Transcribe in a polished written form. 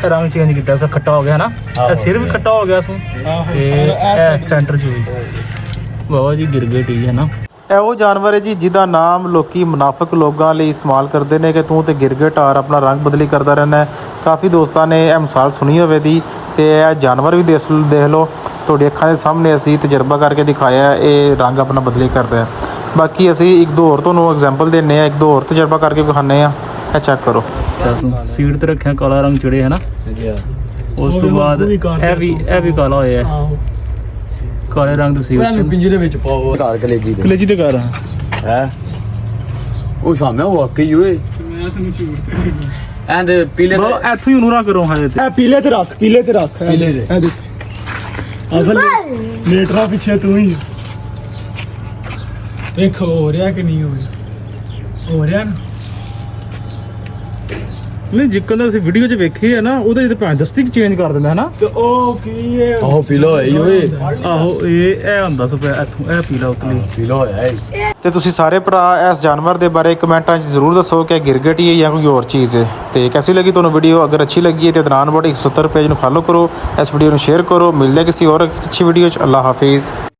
रंग चेंज किया सा खट्टा हो गया ना, सिर भी खट्टा हो गया सेंटर च भी बाबा जी गिरगिट ही है ना। ਇਹੋ ਜਾਨਵਰ ਹੈ ਜੀ ਜਿਹਦਾ ਨਾਮ ਲੋਕੀ ਮੁਨਾਫਿਕ ਲੋਕਾਂ ਲਈ ਇਸਤੇਮਾਲ ਕਰਦੇ ਨੇ ਕਿ ਤੂੰ ਤੇ ਗਿਰਗਿਟ ਆਰ ਆਪਣਾ ਰੰਗ ਬਦਲੀ ਕਰਦਾ ਰਹਿੰਦਾ। ਕਾਫੀ ਦੋਸਤਾਂ ਨੇ ਇਹ ਮਿਸਾਲ ਸੁਣੀ ਹੋਵੇ ਦੀ ਤੇ ਇਹ ਜਾਨਵਰ ਵੀ ਦੇਖ ਲਓ ਤੁਹਾਡੀ ਅੱਖਾਂ ਦੇ ਸਾਹਮਣੇ ਅਸੀਂ ਤਜਰਬਾ ਕਰਕੇ ਦਿਖਾਇਆ ਇਹ ਰੰਗ ਆਪਣਾ ਬਦਲੀ ਕਰਦਾ। ਬਾਕੀ ਅਸੀਂ ਇੱਕ ਦੋ ਹੋਰ ਤੁਹਾਨੂੰ ਐਗਜ਼ਾਮਪਲ ਦਿੰਦੇ ਹਾਂ, ਇੱਕ ਦੋ ਹੋਰ ਤਜਰਬਾ ਕਰਕੇ ਵਿਖਾਉਂਦੇ ਹਾਂ। ਇਹ ਚੈੱਕ ਕਰੋ, ਸੀਟ ਤੇ ਰੱਖਿਆ ਕਾਲਾ ਰੰਗ ਚੜੇ ਹੈ ਨਾ, ਉਸ ਤੋਂ ਬਾਅਦ ਇਹ ਵੀ ਕਾਲਾ ਹੋਇਆ ਕਾਲੇ ਰੰਗ ਦੀ ਸੀਟ ਪਿੰਜਰੇ ਵਿੱਚ ਪਾਓ ਘਰ ਕਲੇਜੀ ਤੇ ਘਰ ਹੈ ਉਹ ਸਾਹਮਣੇ ਉਹ ਵਾਕਈ ਓਏ ਮੈਂ ਤੈਨੂੰ ਝੂਠ ਤੇ ਐਂਦੇ ਪੀਲੇ ਬ్రో ਇੱਥੋਂ ਹੀ ਨੂਰਾ ਕਰੋ ਹਜੇ ਤੇ ਇਹ ਪੀਲੇ ਤੇ ਰੱਖ ਪੀਲੇ ਤੇ ਇਹ ਦੇਖ ਅਸਲ ਲੇਟਰਾ ਪਿੱਛੇ ਤੂੰ ਹੀ ਦੇਖ ਹੋ ਰਿਹਾ ਕਿ ਨਹੀਂ ਹੋ ਰਿਹਾ ਨਾ ਨਹੀਂ ਜਿੱਕਣ ਦਾ ਅਸੀਂ ਵੀਡੀਓ 'ਚ ਵੇਖੇ ਆ ਨਾ ਉਹਦੇ ਤੇ ਭਾਂ ਦਸਤੀ ਚੇਂਜ ਕਰ ਦਿੰਦਾ ਹੈ ਨਾ। ਤੇ ਉਹ ਕੀ ਹੈ ਆਹੋ ਪੀਲਾ ਹੋਇਆ ਓਏ ਆਹੋ ਇਹ ਹੁੰਦਾ ਸਪਿਆ ਇੱਥੋਂ ਇਹ ਪੀਲਾ ਉਤਲੀ ਪੀਲਾ ਹੋਇਆ ਏ। ਤੇ ਤੁਸੀਂ ਸਾਰੇ ਭਰਾ ਇਸ ਜਾਨਵਰ ਦੇ ਬਾਰੇ ਕਮੈਂਟਾਂ 'ਚ ਜ਼ਰੂਰ ਦੱਸੋ ਕਿ ਗਿਰਗਿਟ ਹੀ ਹੈ ਜਾਂ ਕੋਈ ਹੋਰ ਚੀਜ਼ ਹੈ। ਤੇ ਕੈਸੀ ਲੱਗੀ ਤੁਹਾਨੂੰ ਵੀਡੀਓ? ਅਗਰ ਅੱਛੀ ਲੱਗੀ ਹੈ ਤੇ ਦਨਾਨ ਬੋਟ 170 ਪੇਜ ਨੂੰ ਫੋਲੋ ਕਰੋ, ਇਸ ਵੀਡੀਓ ਨੂੰ ਸ਼ੇਅਰ ਕਰੋ। ਮਿਲਦੇ ਕਿਸੇ ਹੋਰ ਅੱਛੀ ਵੀਡੀਓ 'ਚ। ਅੱਲਾ ਹਾਫਿਜ਼।